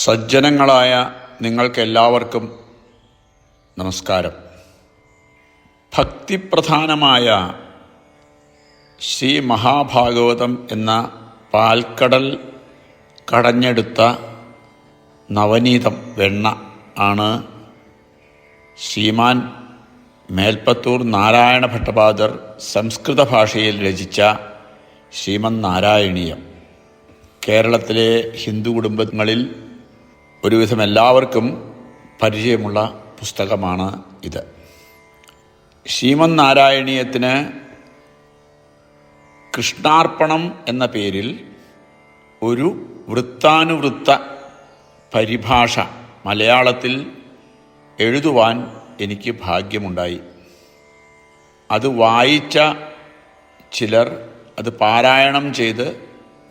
സജ്ജനങ്ങളായ നിങ്ങൾക്കെല്ലാവർക്കും നമസ്കാരം. ഭക്തിപ്രധാനമായ ശ്രീ മഹാഭാഗവതം എന്ന പാൽക്കടൽ കടഞ്ഞെടുത്ത നവനീതം വെണ്ണ ആണ് ശ്രീമാൻ മേൽപ്പത്തൂർ നാരായണ ഭട്ടപാദർ സംസ്കൃത ഭാഷയിൽ രചിച്ച ശ്രീമന് നാരായണീയം. കേരളത്തിലെ ഹിന്ദു കുടുംബങ്ങളിൽ ഒരുവിധം എല്ലാവർക്കും പരിചയമുള്ള പുസ്തകമാണ് ഇത്. ശ്രീമന് നാരായണീയത്തിന് കൃഷ്ണാർപ്പണം എന്ന പേരിൽ ഒരു വൃത്താനുവൃത്ത പരിഭാഷ മലയാളത്തിൽ എഴുതുവാൻ എനിക്ക് ഭാഗ്യമുണ്ടായി. അത് വായിച്ച ചിലർ അത് പാരായണം ചെയ്ത്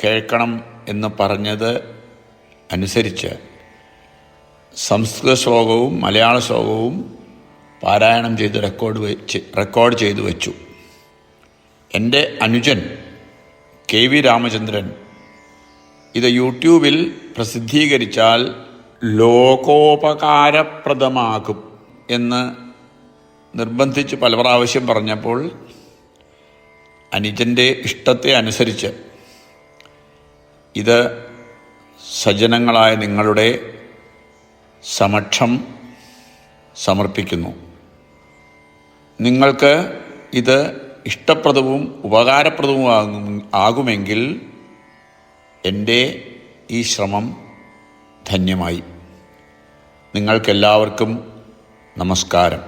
കേൾക്കണം എന്ന് പറഞ്ഞത് അനുസരിച്ച് സംസ്കൃത ശ്ലോകവും മലയാള ശ്ലോകവും പാരായണം ചെയ്ത് റെക്കോർഡ് ചെയ്തു വച്ചു. എൻ്റെ അനുജൻ KV രാമചന്ദ്രൻ ഇത് യൂട്യൂബിൽ പ്രസിദ്ധീകരിച്ചാൽ ലോകോപകാരപ്രദമാകും എന്ന് നിർബന്ധിച്ച് പല പ്രാവശ്യം പറഞ്ഞപ്പോൾ അനുജൻ്റെ ഇഷ്ടത്തെ അനുസരിച്ച് ഇത് സജ്ജനങ്ങളായ നിങ്ങളുടെ സമക്ഷം സമർപ്പിക്കുന്നു. നിങ്ങൾക്ക് ഇത് ഇഷ്ടപ്രദവും ഉപകാരപ്രദവും ആകുമെങ്കിൽ എൻ്റെ ഈ ശ്രമം ധന്യമായി. നിങ്ങൾക്കെല്ലാവർക്കും നമസ്കാരം.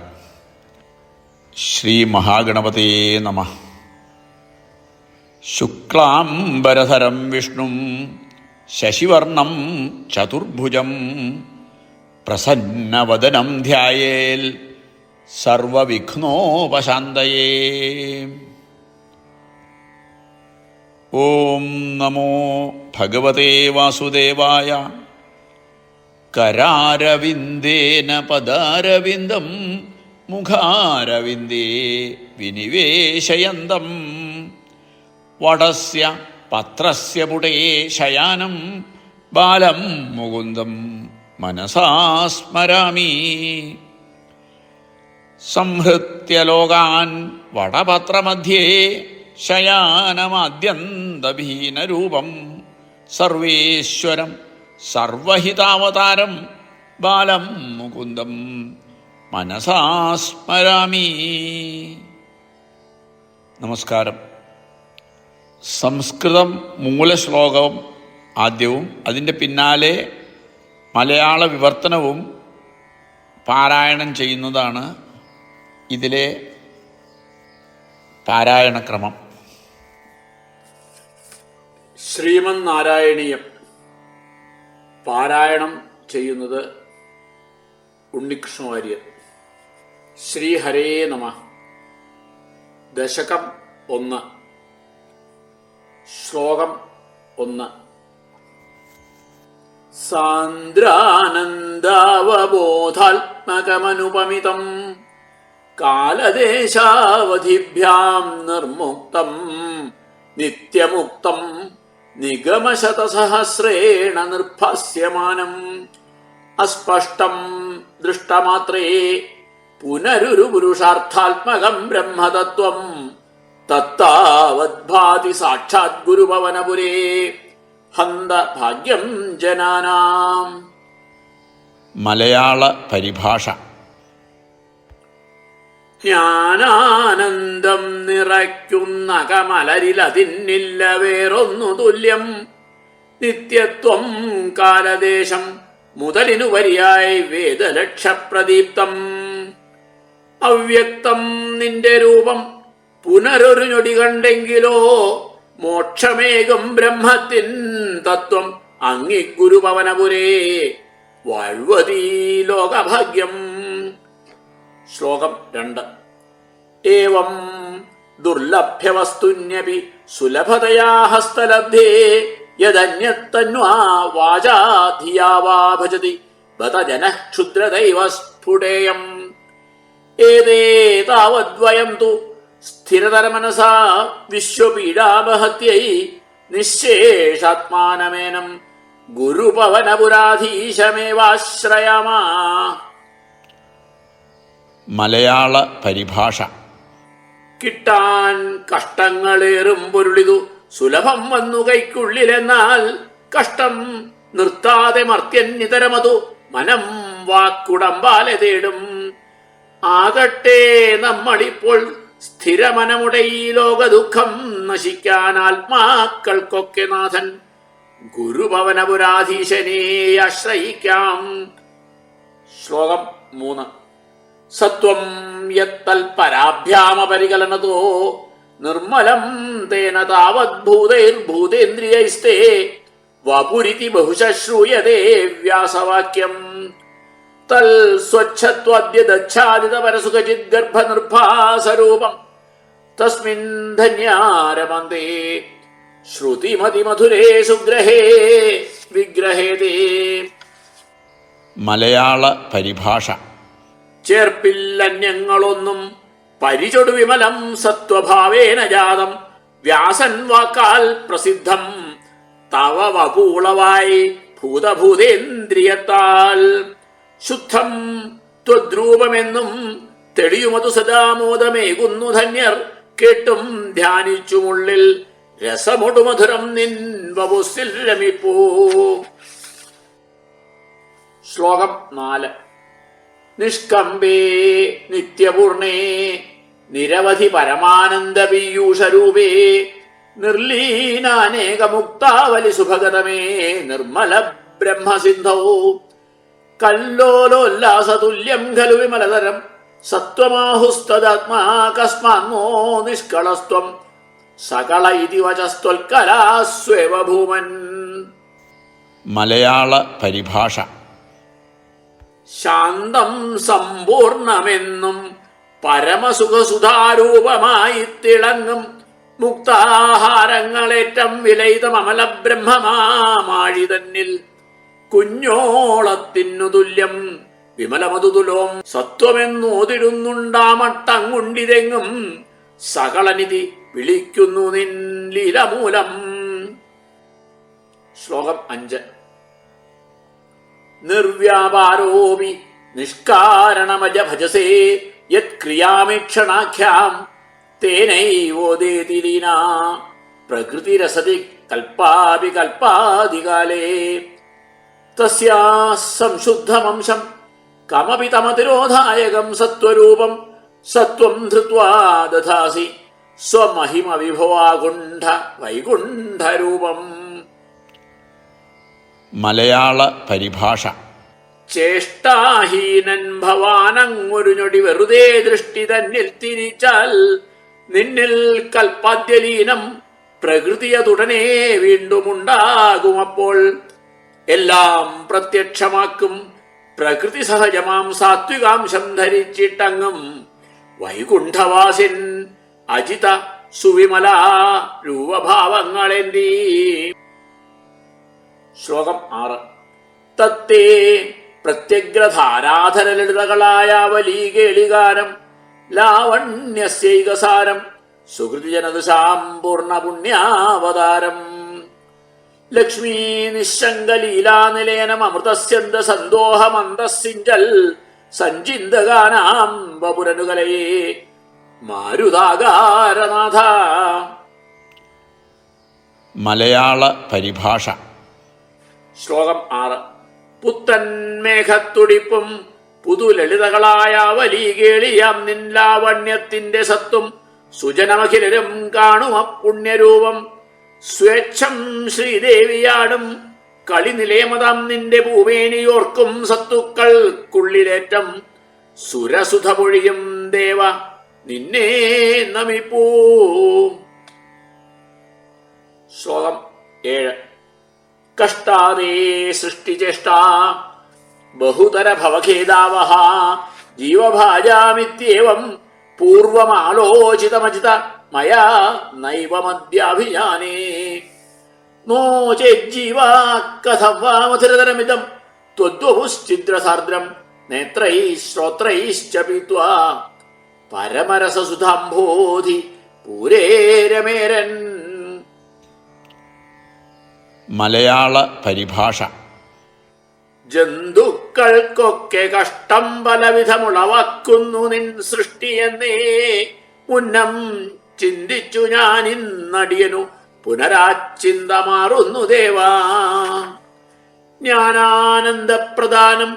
ശ്രീ മഹാഗണപതയേ നമഃ. ശുക്ലാംബരധരം വിഷ്ണും ശശിവർണം ചതുർഭുജം പ്രസന്നവദനം ധ്യായേൽ സർവവിഘ്നോപശാന്തയേ. ഓം നമോ ഭഗവതേ വാസുദേവായ. കരാരവിന്ദേന പദാരവിന്ദം മുഖാരവിന്ദേ വിനിവേശയന്തം വടസ്യ പത്രസ്യ പുടേ ശയാനം ബാലം മുകുന്ദം മനസാ സ്മരാമി. സംഹൃത്യ ലോകാൻ വടപത്രമധ്യേ ശയാനമാദ്യന്തഭീനരൂപം സർവേശ്വരം സർവഹിതാവതാരം ബാലം മുകുന്ദം മനസാ സ്മരാമി. നമസ്കാരം. സംസ്കൃതം മൂലശ്ലോകം ആദ്യവും അതിൻ്റെ പിന്നാലെ മലയാള വിവർത്തനവും പാരായണം ചെയ്യുന്നതാണ് ഇതിലെ പാരായണക്രമം. ശ്രീമന് നാരായണീയം പാരായണം ചെയ്യുന്നത് ഉണ്ണികൃഷ്ണ വാര്യർ. ശ്രീഹരേ നമഃ. ദശകം 1, ശ്ലോകം 1. സാന്ദ്രാനന്ദാവബോധാത്മകമനുപമിതം കാലദേശാവധിഭ്യാം നിർമുക്തം നിത്യമുക്തം നിഗമശതസഹസ്രേണ നിർഭാസ്യമാനം അസ്പഷ്ടം ദൃഷ്ടമാത്രേ പുനരുരു പുരുഷാർത്ഥാത്മകം ബ്രഹ്മതത്വം തത്താവദ്ഭാതി സാക്ഷാത് ഗുരുഭവനപുരേ ഹന്ത ഭാഗ്യം ജനാനാം. മലയാള പരിഭാഷ. ജ്ഞാനാനന്ദം നിറയ്ക്കുന്ന കമലരിലതിന്നില്ല വേറൊന്നു തുല്യം നിത്യത്വം കാലദേശം മുതലിനു വരിയായി വേദലക്ഷപ്രദീപ്തം അവ്യക്തം നിന്റെ രൂപം പുനരൊരു ഞൊടി കണ്ടെങ്കിലോ മോക്ഷമേകും ബ്രഹ്മത്തിൻ തത്വം അങ്ങിഗുരുഭവനപുരേ വാഴ്വതീ ലോകഭാഗ്യം. ശ്ലോകം 2. ഏവം ദുർലഭ്യവസ്തുന്യപി സുലഭതയാ ഹസ്തലബ്ധേ യദന്യത്തന്വാ വാചാ ധിയാ വാ ഭജതി ബത ജനഃ ക്ഷുദ്രദൈവ സ്ഫുടേയം. ഏതേ താവദ്വയം തു സ്ഥിരതരമനസാ വിശ്വപീഡാപഹത്यै നിശേഷാത്മാനമേനം ഗുരുപവനപുരാധീശമേവാശ്രയമാ. മലയാള പരിഭാഷ. കിട്ടാൻ കഷ്ടങ്ങളേറും പൊരുളിതു സുലഭം വന്നു കൈക്കുള്ളിലെന്നാൽ കഷ്ടം നിർത്താതെ മർത്യന്യതരമതു മനം വാക്കുടമ്പാലെ തേടും. ആകട്ടെ നമ്മളിപ്പോൾ സ്ഥിരമനമുടെ ഈ ലോക ദുഃഖം നശിക്കാൻ ആത്മാക്കൾക്കൊക്കെ നാഥൻ ഗുരുഭവനപുരാധീശനെ ആശ്രയിക്കാം. ശ്ലോകം 3. സത്വം യത്തൽപരാഭ്യാമപരികലനതോ നിർമ്മലം തേന താവദ്ഭൂതൈർഭൂതേന്ദ്രിയൈസ്തേ വപുരിതി ബഹുശ്രൂയതേ വ്യാസവാക്യം. തൽ സ്വച്ഛത്വദ്യദച്ഛാദിതപരസുഖചിദ്ഗർഭനിർഭാസരൂപം തസ്മിൻ ധന്യാരമന്തേ ശ്രുതിമതിമധുരേ സുഗ്രഹേ വിഗ്രഹേതേ. മലയാള പരിഭാഷ. ചേർപ്പില്ലന്യങ്ങളൊന്നും പരിചൊടു വിമലം സത്വഭാവേന ജാതം വ്യാസൻ വാക്കാൽ പ്രസിദ്ധം തവ വപൂളവായി ഭൂതഭൂതേന്ദ്രിയത്താൽ. ശുദ്ധം ത്വദ്രൂപമെന്നും തെളിയുമതു സദാമോദമേകുന്നു ധന്യർ കേട്ടും ധ്യാനിച്ചുമുള്ളിൽ രസമൊടു മധുരം നിൻ വപുസ്സിൽ രമിപ്പൂ. ശ്ലോകം 4. നിഷ്കമ്പേ നിത്യപൂർണേ നിരവധി പരമാനന്ദ പീയൂഷരൂപേ നിർലീനാനേകമുക്താവലി സുഭഗതമേ നിർമ്മല ബ്രഹ്മസിന്ധൗ. കല്ലോലോല്ലാസതുല്യം ഖലു വിമലതരം സത്വമാഹുസ്തദാത്മാ കസ്മാന്നോ നിഷ്കളസ്ത്വം സകള ഇതി വചസ്ത്വൽക്കലാസ്വേവ ഭൂമൻ. മലയാള പരിഭാഷ. ശാന്തം സമ്പൂർണമെന്നും പരമസുഖസുധാരൂപമായി തിളങ്ങും മുക്താഹാരങ്ങളേറ്റം വിലയിതമല ബ്രഹ്മമാഴി തന്നിൽ കുഞ്ഞോളത്തിനു തുല്യം വിമലമതുതുലോം സത്വമെന്നോതിടുന്നുണ്ടാമട്ടങ്ങുണ്ടിതെങ്ങും സകളനിധി വിളിക്കുന്നു നിൻ ലീലമൂലം. ശ്ലോകം 5. നിർവ്യാപാരോപി നിഷ്കാരണമജ ഭജസേ യത്ക്രിയാമീക്ഷണാഖ്യാം തേനൈവോദേതി ലീനാ പ്രകൃതിരസതി കൽപ്പാപി കൽപ്പാദികാലേ. തസ്യാ സംശുദ്ധമംശം കമപി തമതിരോധായകം സത്വരൂപം സത്വം ധൃത്വാ ദധാസി സ്വമഹിമ വിഭവാകുണ്ഠ വൈകുണ്ഠരൂപം. മലയാള പരിഭാഷ. ചേഷ്ടാഹീനൻ ഭവാനങ്ങൊരു ഞൊടി വെറുതെ ദൃഷ്ടി തന്നിൽ തിരിച്ചാൽ നിന്നിൽ കൽപ്പാദ്യലീനം പ്രകൃതിയതുടനെ വീണ്ടുമുണ്ടാകുമപ്പോൾ എല്ലാം പ്രത്യക്ഷമാക്കും പ്രകൃതി സഹജമാം സാത്വികാംശം ധരിച്ചിട്ടങ്ങും വൈകുണ്ഠവാസിൻ അജിത സുവിമല രൂപഭാവങ്ങളെന്തീ. ശ്ലോകം 6. തത്തേ പ്രത്യഗ്രധാരാധര ലളിതകളായ അവലീകേളികാരം ലാവണ്യസ്യൈകസാരം സുഹൃതിജനദുശാം പൂർണ്ണപുണ്യാവതാരം. ലക്ഷ്മീ നിശങ്കലീലാനിലയനം അമൃതസ്യന്ത സന്തോഹമന്തസിഞ്ചൽ സഞ്ചിന്തഗാനാം വപുരനുകലയേ മാരുതാകാരനാഥ. മലയാള പരിഭാഷ. ശ്ലോകം 6. പുത്തൻ മേഘത്തുടിപ്പും പുതുലളിതകളായ വലികേളിയാം നിൻ ലാവണ്യത്തിന്റെ സത്തും സുജനമഖിലരും കാണുമ പുണ്യരൂപം സ്വേച്ഛം ശ്രീദേവിയാടും കളിനിലയമതാം നിന്റെ ഭൂമേനിയോർക്കും സത്തുക്കൾക്കുള്ളിലേറ്റം സുരസുധ പൊഴിയും ദേവ നിന്നെ നമിപ്പൂ. ശ്ലോകം 7. കഷ്ടാദേ സൃഷ്ടിചേഷ്ട ബഹുതര ഭവഖേദാവഹ ജീവഭാജാമിത്യേവം പൂർവമാലോചിതമജിത മയാ നൈവമദ്യാഭിജാനേ. നോ ചേജ്ജീവാ കഥം വാ മധുരതരമിതം ത്വദ്വപുശ്ചിദ്രസാർദ്രം നേത്രൈഃ ശ്രോത്രൈശ്ച പീത്വാ പരമരസസുധാംഭോധി പൂരേ രമേരൻ. മലയാള പരിഭാഷ. ജന്തുക്കൾക്കൊക്കെ കഷ്ടം പലവിധമുളവാക്കുന്നു നിൻ സൃഷ്ടിയെന്നേ മുന്നം ചിന്തിച്ചു ഞാൻ ഇന്നടിയനു പുനരാച്ചിന്ത മാറുന്നു ദേവാ. ജ്ഞാനാനന്ദപ്രദാനം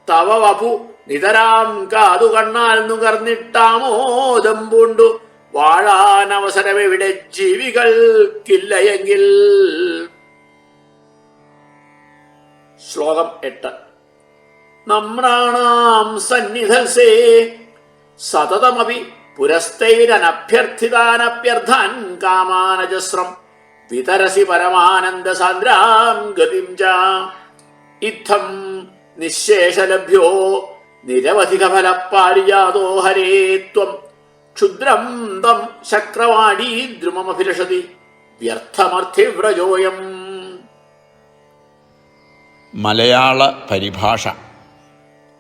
തവ വപു നിതരാം കാതു കണ്ണാൽ നുകർന്നിട്ടാമോദം പൂണ്ടു വാഴാനവസരമെവിടെ ജീവികൾക്കില്ലയെങ്കിൽ. ശ്ലോകം 8. നമ്രാണാം സന്നിധൽസേ സതതമപി പുരസ്തൈരനഭ്യർത്ഥിതാനഭ്യർത്ഥാൻ കാമാനജസ്രം വിതരസി പരമാനന്ദ സാന്ദ്രാം ഗതിം ച. ഇത്തം നിശേഷലഭ്യോ നിരവധിക ഫലപ്പാരിജാതോ ഹരേ ത്വം ക്ഷുദ്രം തം ശക്രവാണീ ദ്രുമമഭിലഷതി വ്യർത്ഥമർത്ഥിവ്രജോയം. മലയാള പരിഭാഷ.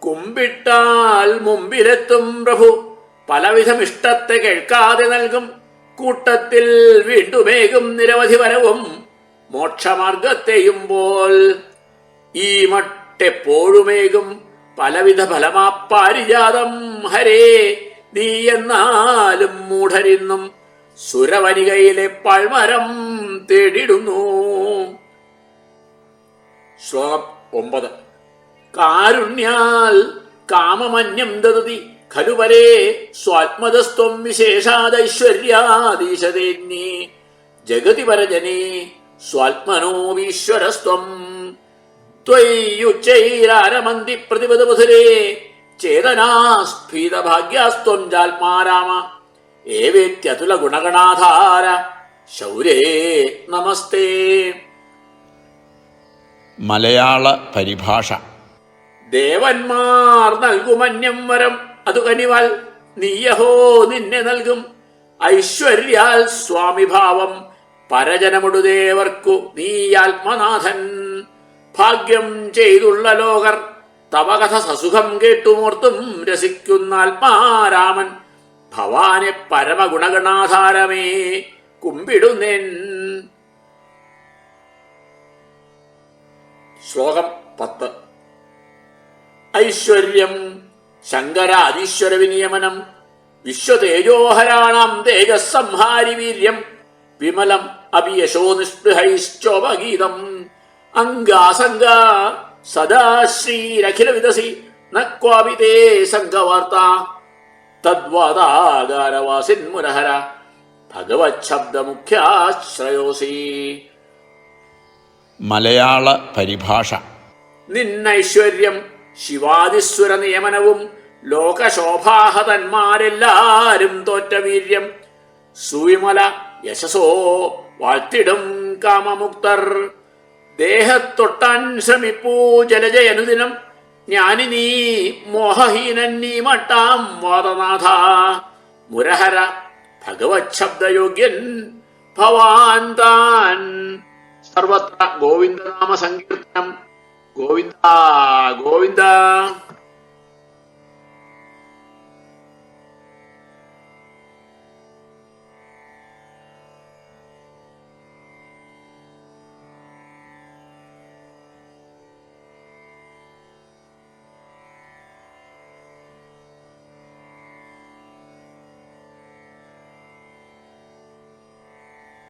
കുമ്പിട്ടാൽ മുമ്പിലെത്തും പ്രഭു പലവിധം ഇഷ്ടത്തെ കേൾക്കാതെ നൽകും കൂട്ടത്തിൽ വീണ്ടുമേകും നിരവധി വരവും മോക്ഷമാർഗത്തെയും പോൽ. ഈ മട്ടെപ്പോഴുമേകും പലവിധ ഫലമാപ്പാരിജാതം ഹരേ നീ എന്നാലും മൂഢരിന്നും സുരവനികയിലെ പൾമരം തേടിടുന്നു. ശ്ലോകം 9. കാരുണ്യാൽ കാമമന്യം ദദതി ഖലു പരേ സ്വാത്മതസ്ത്വം വിശേഷാദൈശ്വര്യാദീശതേന്യേ ജഗതി പരജനേ സ്വാത്മനോവീശ്വരസ്ത്വം. ത്വയ്യുച്ചൈരാരമന്തി പ്രതിപദമധുരേ ചേതനാസ്ഫീതഭാഗ്യാസ്ത്വം ജാത്മാരാമ ഏവേത്യതുല ഗുണഗണാധാര ശൗരേ നമസ്തേ. മലയാള പരിഭാഷ. ദേവന്മാർ നൽകുമന്യം വരം അതു കനിവാൽ നീയഹോ നിന്നെ നൽകും ഐശ്വര്യാൽ സ്വാമിഭാവം പരജനമുടുദേവർക്കു നീ ആത്മനാഥൻ. ഭാഗ്യം ചെയ്തുള്ള ലോകർ തവ കഥ സസുഖം കേട്ടുമോർത്തും രസിക്കുന്ന ആത്മാരാമൻ ഭവാനെ പരമഗുണഗണാധാരമേ കുമ്പിടുന്നേൻ. ശ്ലോകം 10. ഐശ്വര്യം ശങ്കരാദീശ്വര വിനിയമനം വിശ്വതേജോഹരാണാം തേജസ്സംഹാരി വീര്യം വിമലം അഭിയശോ നിസ്പൃഹൈശ്ചോപഗീതം അംഗാസംഗ സദാ ശ്രീരഖില വിദസി ന ക്വാപി തേ സംഘവാർത്ത തദ്വാദാകാരവാസിൻ മുരഹര ഭഗവത് ശബ്ദമുഖ്യാശ്രയോസി. മലയാള പരിഭാഷ. നിന്നൈശ്വര്യം ശിവാദിസ്വര നിയമനവും ലോകശോഭാഹതന്മാരെല്ലാരും തോറ്റ വീര്യം സുവിമല യശസോ വാഴ്ത്തിടും കാമമുക്തർ. ദേഹത്തൊട്ടാൻ ശ്രമിപ്പൂ ജലജയനുദിനം ജ്ഞാനിനീ മോഹഹീനൻ നീ മട്ടാം വാദനാഥ മുരഹര ഭഗവത് ശബ്ദയോഗ്യൻ ഭവാൻ താൻ. സർവത്ര ഗോവിന്ദനാമ സങ്കീർത്തനം. ഗോവിന്ദ ഗോവിന്ദ.